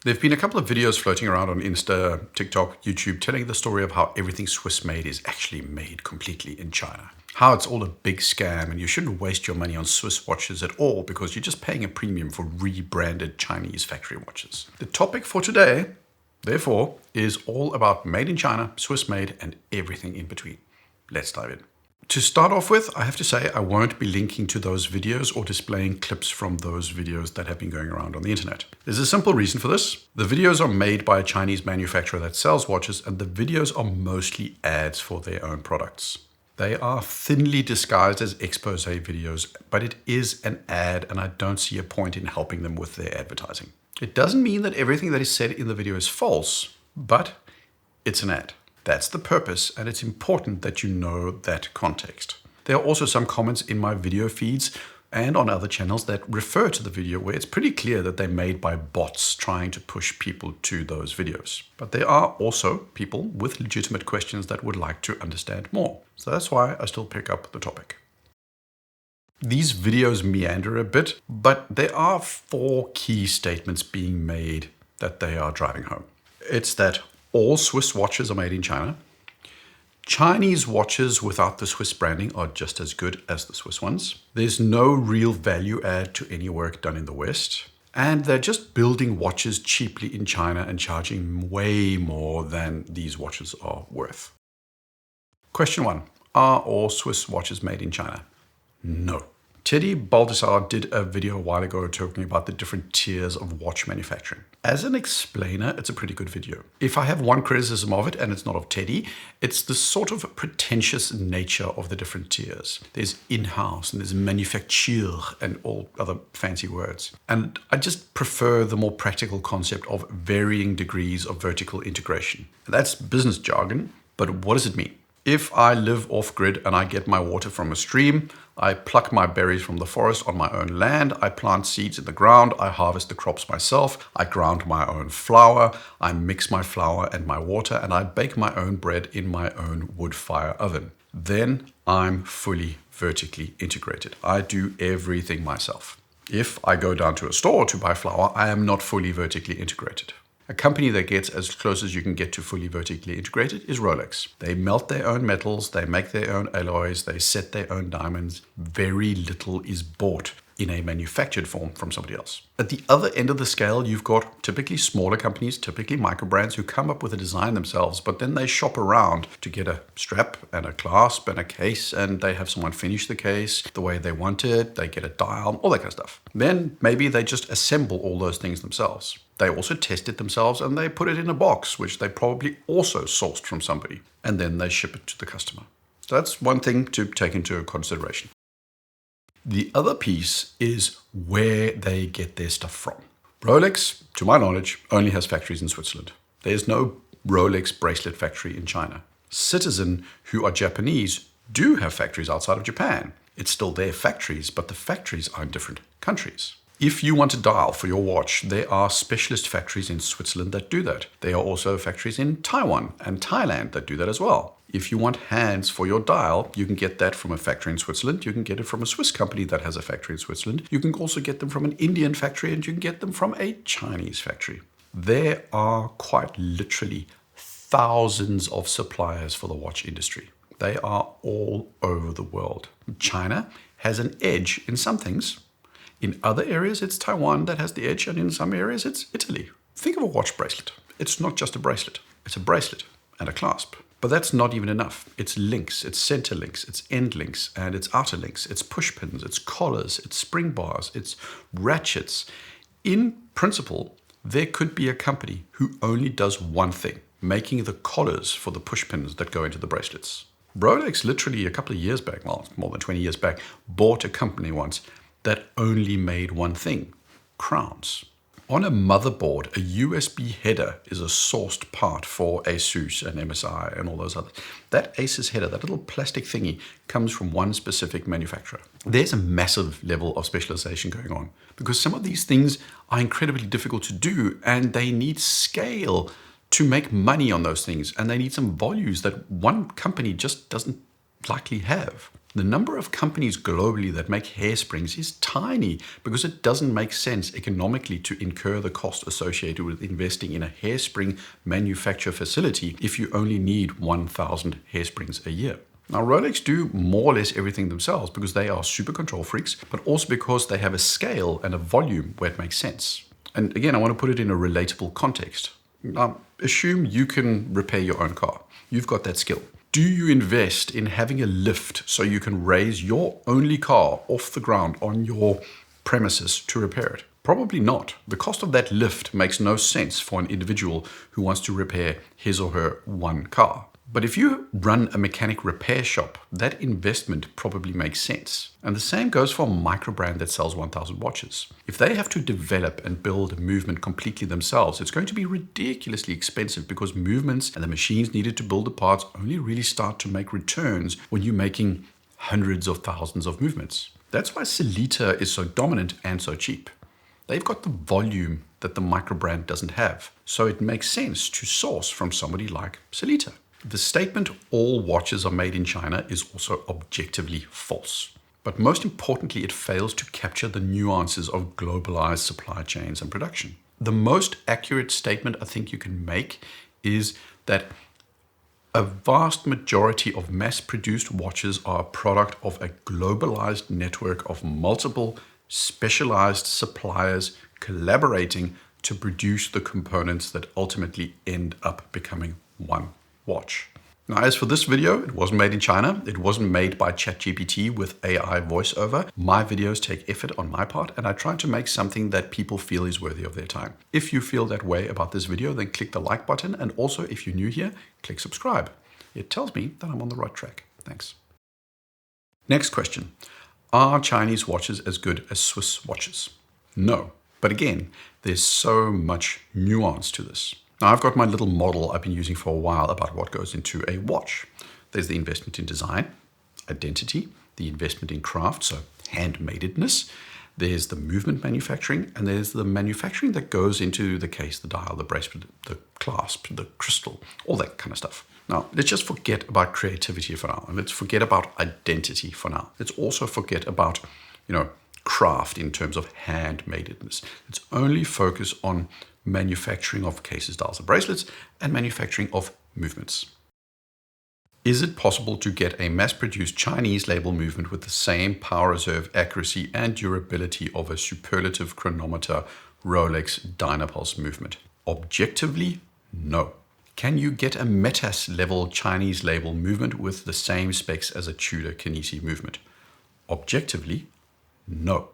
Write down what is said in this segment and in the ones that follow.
There have been a couple of videos floating around on Insta, TikTok, YouTube telling the story of how everything Swiss made is actually made completely in China. How it's all a big scam and you shouldn't waste your money on Swiss watches at all because you're just paying a premium for rebranded Chinese factory watches. The topic for today, therefore, is all about made in China, Swiss made, and everything in between. Let's dive in. To start off with, I have to say I won't be linking to those videos or displaying clips from those videos that have been going around on the internet. There's a simple reason for this. The videos are made by a Chinese manufacturer that sells watches, and the videos are mostly ads for their own products. They are thinly disguised as expose videos, but it is an ad and I don't see a point in helping them with their advertising. It doesn't mean that everything that is said in the video is false, but it's an ad. That's the purpose, and it's important that you know that context. There are also some comments in my video feeds and on other channels that refer to the video where it's pretty clear that they're made by bots trying to push people to those videos. But there are also people with legitimate questions that would like to understand more. So that's why I still pick up the topic. These videos meander a bit, but there are 4 key statements being made that they are driving home. It's that all Swiss watches are made in China. Chinese watches without the Swiss branding are just as good as the Swiss ones. There's no real value add to any work done in the West. And they're just building watches cheaply in China and charging way more than these watches are worth. Question 1. Are all Swiss watches made in China? No. Teddy Baldessar did a video a while ago talking about the different tiers of watch manufacturing. As an explainer, it's a pretty good video. If I have one criticism of it, and it's not of Teddy, it's the sort of pretentious nature of the different tiers. There's in-house and there's manufacture and all other fancy words. And I just prefer the more practical concept of varying degrees of vertical integration. That's business jargon, but what does it mean? If I live off-grid and I get my water from a stream, I pluck my berries from the forest on my own land, I plant seeds in the ground, I harvest the crops myself, I ground my own flour, I mix my flour and my water, and I bake my own bread in my own wood fire oven. Then I'm fully vertically integrated. I do everything myself. If I go down to a store to buy flour, I am not fully vertically integrated. A company that gets as close as you can get to fully vertically integrated is Rolex. They melt their own metals, they make their own alloys, they set their own diamonds. Very little is bought in a manufactured form from somebody else. At the other end of the scale, you've got typically smaller companies, typically micro brands who come up with a design themselves, but then they shop around to get a strap and a clasp and a case, and they have someone finish the case the way they want it, they get a dial, all that kind of stuff. Then maybe they just assemble all those things themselves. They also test it themselves and they put it in a box, which they probably also sourced from somebody, and then they ship it to the customer. So that's one thing to take into consideration. The other piece is where they get their stuff from. Rolex, to my knowledge, only has factories in Switzerland. There's no Rolex bracelet factory in China. Citizen, who are Japanese, do have factories outside of Japan. It's still their factories, but the factories are in different countries. If you want a dial for your watch, there are specialist factories in Switzerland that do that. There are also factories in Taiwan and Thailand that do that as well. If you want hands for your dial, you can get that from a factory in Switzerland. You can get it from a Swiss company that has a factory in Switzerland. You can also get them from an Indian factory, and you can get them from a Chinese factory. There are quite literally thousands of suppliers for the watch industry. They are all over the world. China has an edge in some things. In other areas, it's Taiwan that has the edge, and in some areas, it's Italy. Think of a watch bracelet. It's not just a bracelet. It's a bracelet and a clasp. But that's not even enough. It's links, it's center links, it's end links, and it's outer links. It's push pins, it's collars, it's spring bars, it's ratchets. In principle, there could be a company who only does one thing, making the collars for the push pins that go into the bracelets. Rolex literally a couple of years back, well, more than 20 years back, bought a company once that only made one thing, crowns. On a motherboard, a USB header is a sourced part for Asus and MSI and all those others. That Asus header, that little plastic thingy, comes from one specific manufacturer. There's a massive level of specialization going on because some of these things are incredibly difficult to do and they need scale to make money on those things, and they need some volumes that one company just doesn't likely have. The number of companies globally that make hairsprings is tiny because it doesn't make sense economically to incur the cost associated with investing in a hairspring manufacture facility if you only need 1,000 hairsprings a year. Now, Rolex do more or less everything themselves because they are super control freaks, but also because they have a scale and a volume where it makes sense. And again, I want to put it in a relatable context. Now, assume you can repair your own car. You've got that skill. Do you invest in having a lift so you can raise your only car off the ground on your premises to repair it? Probably not. The cost of that lift makes no sense for an individual who wants to repair his or her one car. But if you run a mechanic repair shop, that investment probably makes sense. And the same goes for a micro brand that sells 1,000 watches. If they have to develop and build a movement completely themselves, it's going to be ridiculously expensive because movements and the machines needed to build the parts only really start to make returns when you're making hundreds of thousands of movements. That's why Sellita is so dominant and so cheap. They've got the volume that the micro brand doesn't have. So it makes sense to source from somebody like Sellita. The statement all watches are made in China is also objectively false. But most importantly, it fails to capture the nuances of globalized supply chains and production. The most accurate statement I think you can make is that a vast majority of mass-produced watches are a product of a globalized network of multiple specialized suppliers collaborating to produce the components that ultimately end up becoming one watch. Now, as for this video, it wasn't made in China. It wasn't made by ChatGPT with AI voiceover. My videos take effort on my part, and I try to make something that people feel is worthy of their time. If you feel that way about this video, then click the like button. And also, if you're new here, click subscribe. It tells me that I'm on the right track. Thanks. Next question. Are Chinese watches as good as Swiss watches? No. But again, there's so much nuance to this. Now, I've got my little model I've been using for a while about what goes into a watch. There's the investment in design, identity, the investment in craft, so handmaidedness. There's the movement manufacturing, and there's the manufacturing that goes into the case, the dial, the bracelet, the clasp, the crystal, all that kind of stuff. Now, let's just forget about creativity for now, and let's forget about identity for now. Let's also forget about, craft in terms of handmaidedness. Let's only focus on manufacturing of cases, dials, and bracelets, and manufacturing of movements. Is it possible to get a mass-produced Chinese label movement with the same power reserve, accuracy, and durability of a superlative chronometer Rolex Dynapulse movement? Objectively, no. Can you get a Metas level Chinese label movement with the same specs as a Tudor Kinesi movement? Objectively, no.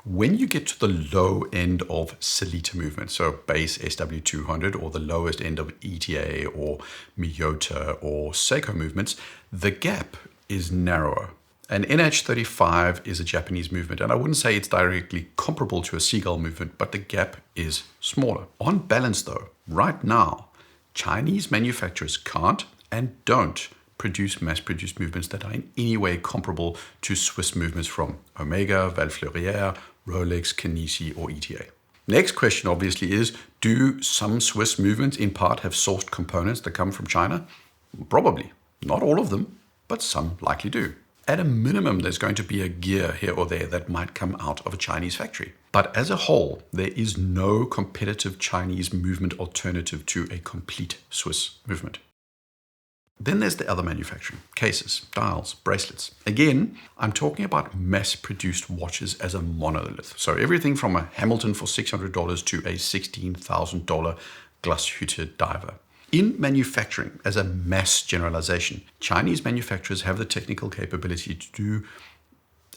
When you get to the low end of Sellita movement, so base SW200 or the lowest end of ETA or Miyota or Seiko movements, the gap is narrower. An NH35 is a Japanese movement, and I wouldn't say it's directly comparable to a Seagull movement, but the gap is smaller. On balance though, right now, Chinese manufacturers can't and don't produce mass-produced movements that are in any way comparable to Swiss movements from Omega, Valfleurière, Rolex, Kinesi, or ETA. Next question obviously is, do some Swiss movements in part have sourced components that come from China? Probably. Not all of them, but some likely do. At a minimum, there's going to be a gear here or there that might come out of a Chinese factory. But as a whole, there is no competitive Chinese movement alternative to a complete Swiss movement. Then there's the other manufacturing, cases, dials, bracelets. Again, I'm talking about mass-produced watches as a monolith. So everything from a Hamilton for $600 to a $16,000 Glashütte diver. In manufacturing, as a mass generalization, Chinese manufacturers have the technical capability to do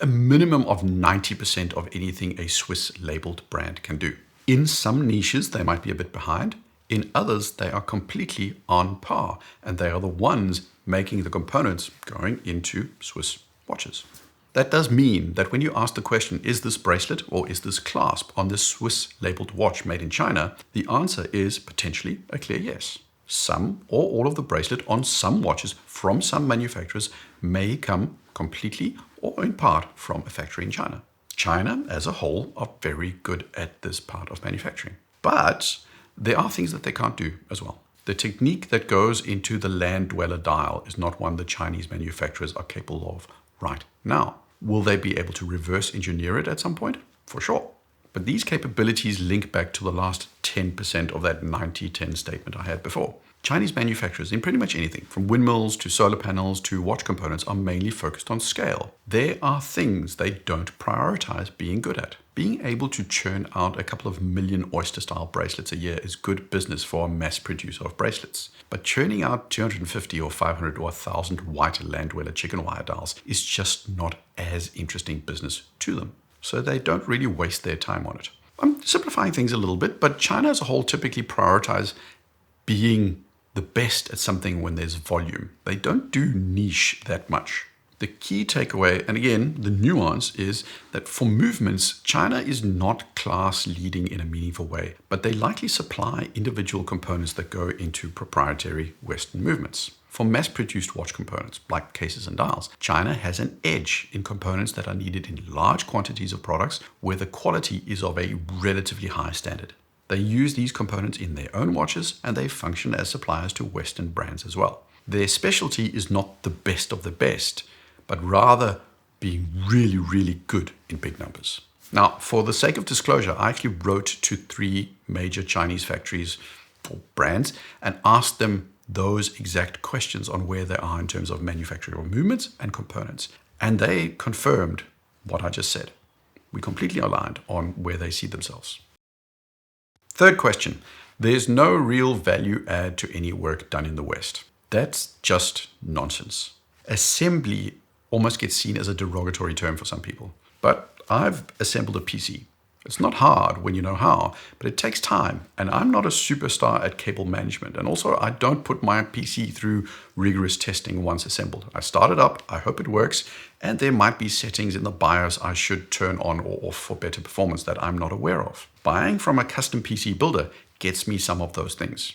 a minimum of 90% of anything a Swiss labeled brand can do. In some niches, they might be a bit behind. In others, they are completely on par, and they are the ones making the components going into Swiss watches. That does mean that when you ask the question, is this bracelet or is this clasp on this Swiss labeled watch made in China, the answer is potentially a clear yes. Some or all of the bracelet on some watches from some manufacturers may come completely or in part from a factory in China. China as a whole are very good at this part of manufacturing. But there are things that they can't do as well. The technique that goes into the land dweller dial is not one the Chinese manufacturers are capable of right now. Will they be able to reverse engineer it at some point? For sure. But these capabilities link back to the last 10% of that 90-10 statement I had before. Chinese manufacturers in pretty much anything, from windmills to solar panels to watch components, are mainly focused on scale. There are things they don't prioritize being good at. Being able to churn out a couple of million oyster-style bracelets a year is good business for a mass producer of bracelets. But churning out 250 or 500 or 1,000 white Landweller chicken wire dials is just not as interesting business to them. So they don't really waste their time on it. I'm simplifying things a little bit, but China as a whole typically prioritize being the best at something when there's volume. They don't do niche that much. The key takeaway, and again, the nuance, is that for movements, China is not class leading in a meaningful way, but they likely supply individual components that go into proprietary Western movements. For mass-produced watch components, like cases and dials, China has an edge in components that are needed in large quantities of products where the quality is of a relatively high standard. They use these components in their own watches, and they function as suppliers to Western brands as well. Their specialty is not the best of the best, but rather being really, really good in big numbers. Now, for the sake of disclosure, I actually wrote to 3 major Chinese factories or brands and asked them those exact questions on where they are in terms of manufacturing movements and components. And they confirmed what I just said. We completely aligned on where they see themselves. Third question, there's no real value add to any work done in the West. That's just nonsense. Assembly almost gets seen as a derogatory term for some people. But I've assembled a PC. It's not hard when you know how, but it takes time. And I'm not a superstar at cable management. And also, I don't put my PC through rigorous testing once assembled. I start it up, I hope it works, and there might be settings in the BIOS I should turn on or off for better performance that I'm not aware of. Buying from a custom PC builder gets me some of those things.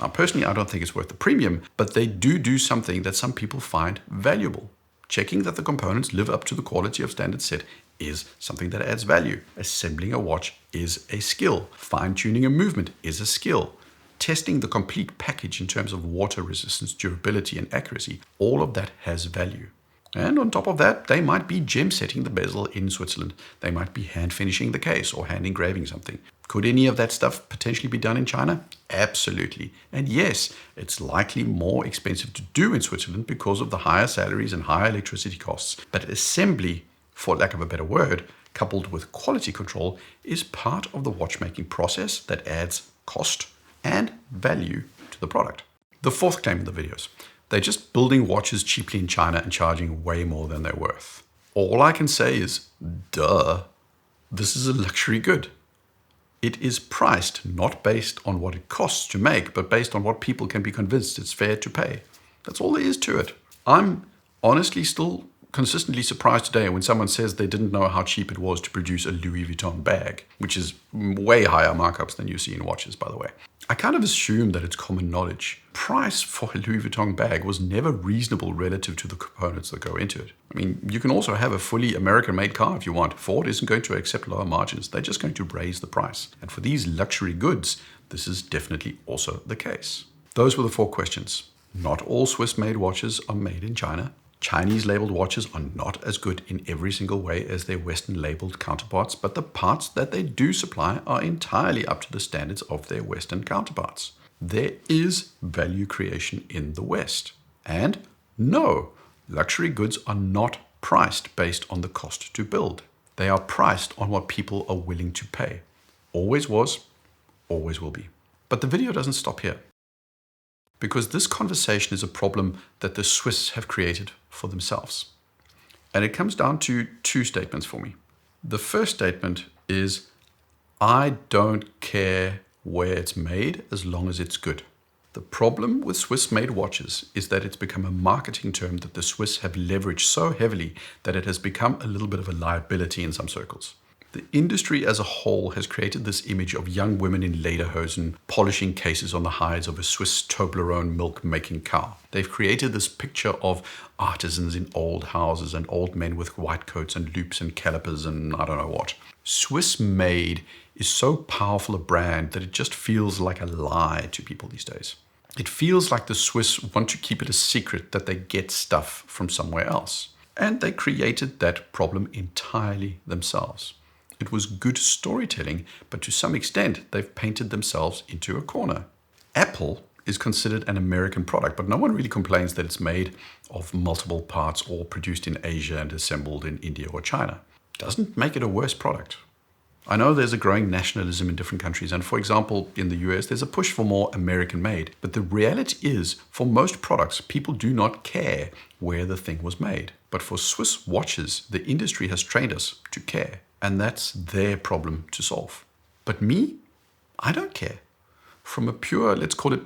Now, personally, I don't think it's worth the premium, but they do something that some people find valuable. Checking that the components live up to the quality of standard set is something that adds value. Assembling a watch is a skill. Fine-tuning a movement is a skill. Testing the complete package in terms of water resistance, durability, and accuracy, all of that has value. And on top of that, they might be gem setting the bezel in Switzerland. They might be hand finishing the case or hand engraving something. Could any of that stuff potentially be done in China? Absolutely. And yes, it's likely more expensive to do in Switzerland because of the higher salaries and higher electricity costs. But assembly, for lack of a better word, coupled with quality control, is part of the watchmaking process that adds cost and value to the product. The fourth claim in the videos. They're just building watches cheaply in China and charging way more than they're worth. All I can say is, duh, this is a luxury good. It is priced not based on what it costs to make, but based on what people can be convinced it's fair to pay. That's all there is to it. I'm honestly still consistently surprised today when someone says they didn't know how cheap it was to produce a Louis Vuitton bag, which is way higher markups than you see in watches, by the way. I kind of assume that it's common knowledge. Price for a Louis Vuitton bag was never reasonable relative to the components that go into it. I mean, you can also have a fully American-made car if you want. Ford isn't going to accept lower margins. They're just going to raise the price. And for these luxury goods, this is definitely also the case. Those were the 4 questions. Not all Swiss-made watches are made in China. Chinese labeled watches are not as good in every single way as their Western labeled counterparts, but the parts that they do supply are entirely up to the standards of their Western counterparts. There is value creation in the West. And no, luxury goods are not priced based on the cost to build. They are priced on what people are willing to pay. Always was, always will be. But the video doesn't stop here, because this conversation is a problem that the Swiss have created for themselves. And it comes down to 2 statements for me. The first statement is, I don't care where it's made as long as it's good. The problem with Swiss-made watches is that it's become a marketing term that the Swiss have leveraged so heavily that it has become a little bit of a liability in some circles. The industry as a whole has created this image of young women in lederhosen polishing cases on the hides of a Swiss Toblerone milk-making cow. They've created this picture of artisans in old houses and old men with white coats and loops and calipers and I don't know what. Swiss-made is so powerful a brand that it just feels like a lie to people these days. It feels like the Swiss want to keep it a secret that they get stuff from somewhere else. And they created that problem entirely themselves. It was good storytelling, but to some extent, they've painted themselves into a corner. Apple is considered an American product, but no one really complains that it's made of multiple parts or produced in Asia and assembled in India or China. Doesn't make it a worse product. I know there's a growing nationalism in different countries, and for example, in the US, there's a push for more American made. But the reality is, for most products, people do not care where the thing was made. But for Swiss watches, the industry has trained us to care, and that's their problem to solve. But me, I don't care. From a pure, let's call it,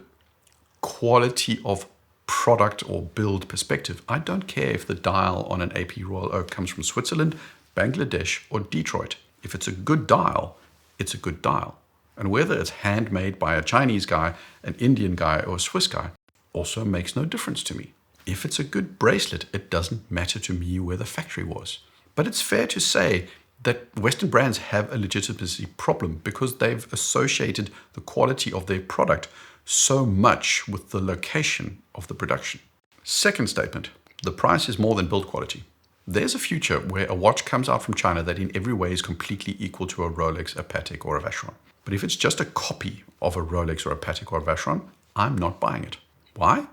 quality of product or build perspective, I don't care if the dial on an AP Royal Oak comes from Switzerland, Bangladesh, or Detroit. If it's a good dial, it's a good dial. And whether it's handmade by a Chinese guy, an Indian guy, or a Swiss guy also makes no difference to me. If it's a good bracelet, it doesn't matter to me where the factory was. But it's fair to say that Western brands have a legitimacy problem because they've associated the quality of their product so much with the location of the production. Second statement, the price is more than build quality. There's a future where a watch comes out from China that in every way is completely equal to a Rolex, a Patek, or a Vacheron. But if it's just a copy of a Rolex or a Patek or a Vacheron, I'm not buying it. Why?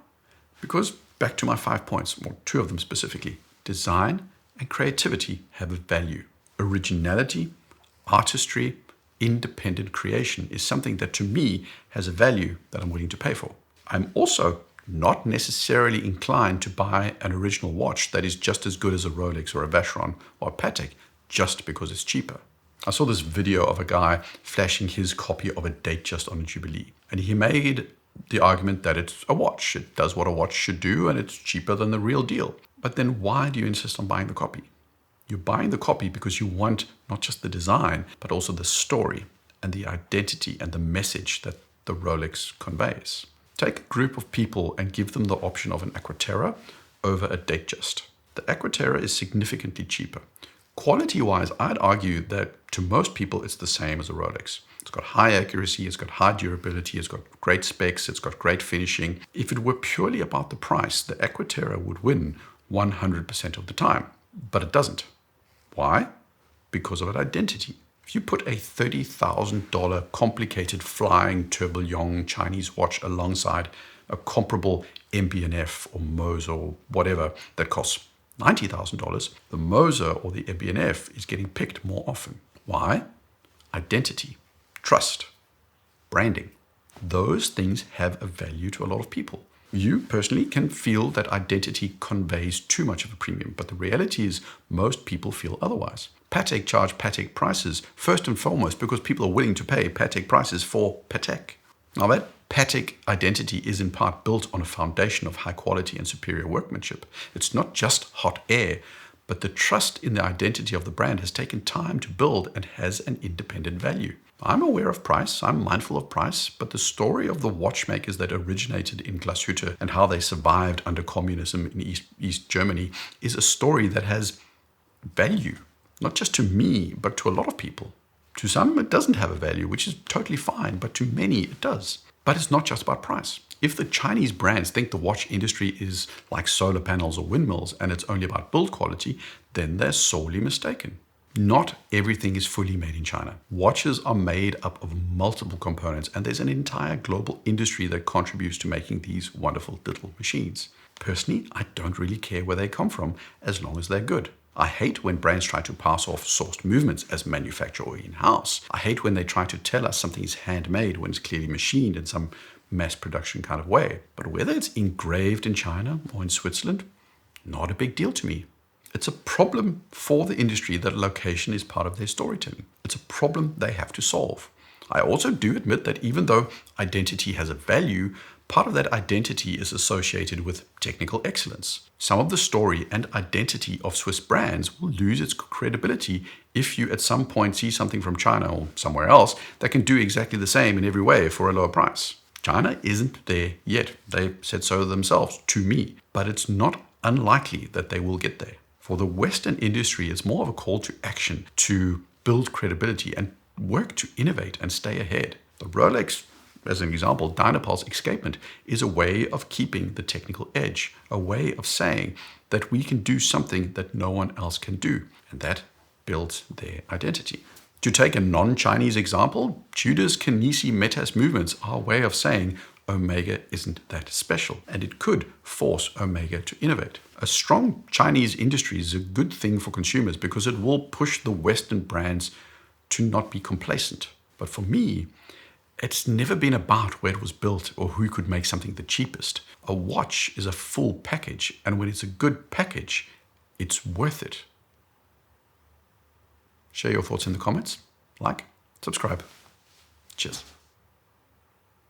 Because back to my 5 points, or 2 of them specifically, design and creativity have a value. Originality, artistry, independent creation is something that to me has a value that I'm willing to pay for. I'm also not necessarily inclined to buy an original watch that is just as good as a Rolex or a Vacheron or a Patek just because it's cheaper. I saw this video of a guy flashing his copy of a Datejust on a Jubilee, and he made the argument that it's a watch. It does what a watch should do, and it's cheaper than the real deal. But then why do you insist on buying the copy? You're buying the copy because you want not just the design, but also the story and the identity and the message that the Rolex conveys. Take a group of people and give them the option of an Aquaterra over a Datejust. The Aquaterra is significantly cheaper. Quality-wise, I'd argue that to most people it's the same as a Rolex. It's got high accuracy, it's got high durability, it's got great specs, it's got great finishing. If it were purely about the price, the Aquaterra would win 100% of the time. But it doesn't. Why? Because of its identity. If you put a $30,000 complicated flying tourbillon Chinese watch alongside a comparable MB&F or Moser or whatever that costs $90,000, the Moser or the MB&F is getting picked more often. Why? Identity, trust, branding. Those things have a value to a lot of people. You personally can feel that identity conveys too much of a premium, but the reality is most people feel otherwise. Patek charge Patek prices first and foremost because people are willing to pay Patek prices for Patek. Now that Patek identity is in part built on a foundation of high quality and superior workmanship. It's not just hot air, but the trust in the identity of the brand has taken time to build and has an independent value. I'm aware of price, I'm mindful of price, but the story of the watchmakers that originated in Glashütte and how they survived under communism in East Germany is a story that has value, not just to me, but to a lot of people. To some, it doesn't have a value, which is totally fine, but to many, it does. But it's not just about price. If the Chinese brands think the watch industry is like solar panels or windmills and it's only about build quality, then they're sorely mistaken. Not everything is fully made in China. Watches are made up of multiple components, and there's an entire global industry that contributes to making these wonderful little machines. Personally, I don't really care where they come from as long as they're good. I hate when brands try to pass off sourced movements as manufactured or in-house. I hate when they try to tell us something is handmade when it's clearly machined in some mass production kind of way. But whether it's engraved in China or in Switzerland, not a big deal to me. It's a problem for the industry that location is part of their storytelling. It's a problem they have to solve. I also do admit that even though identity has a value, part of that identity is associated with technical excellence. Some of the story and identity of Swiss brands will lose its credibility if you at some point see something from China or somewhere else that can do exactly the same in every way for a lower price. China isn't there yet. They said so themselves to me, but it's not unlikely that they will get there. For the Western industry, it's more of a call to action, to build credibility and work to innovate and stay ahead. The Rolex as an example, Dynapulse escapement is a way of keeping the technical edge, a way of saying that we can do something that no one else can do, and that builds their identity. To take a non-Chinese example, Tudor's Kinesi Metas movements are a way of saying Omega isn't that special, and it could force Omega to innovate. A strong Chinese industry is a good thing for consumers because it will push the Western brands to not be complacent. But for me, it's never been about where it was built or who could make something the cheapest. A watch is a full package, and when it's a good package, it's worth it. Share your thoughts in the comments. Like, subscribe. Cheers.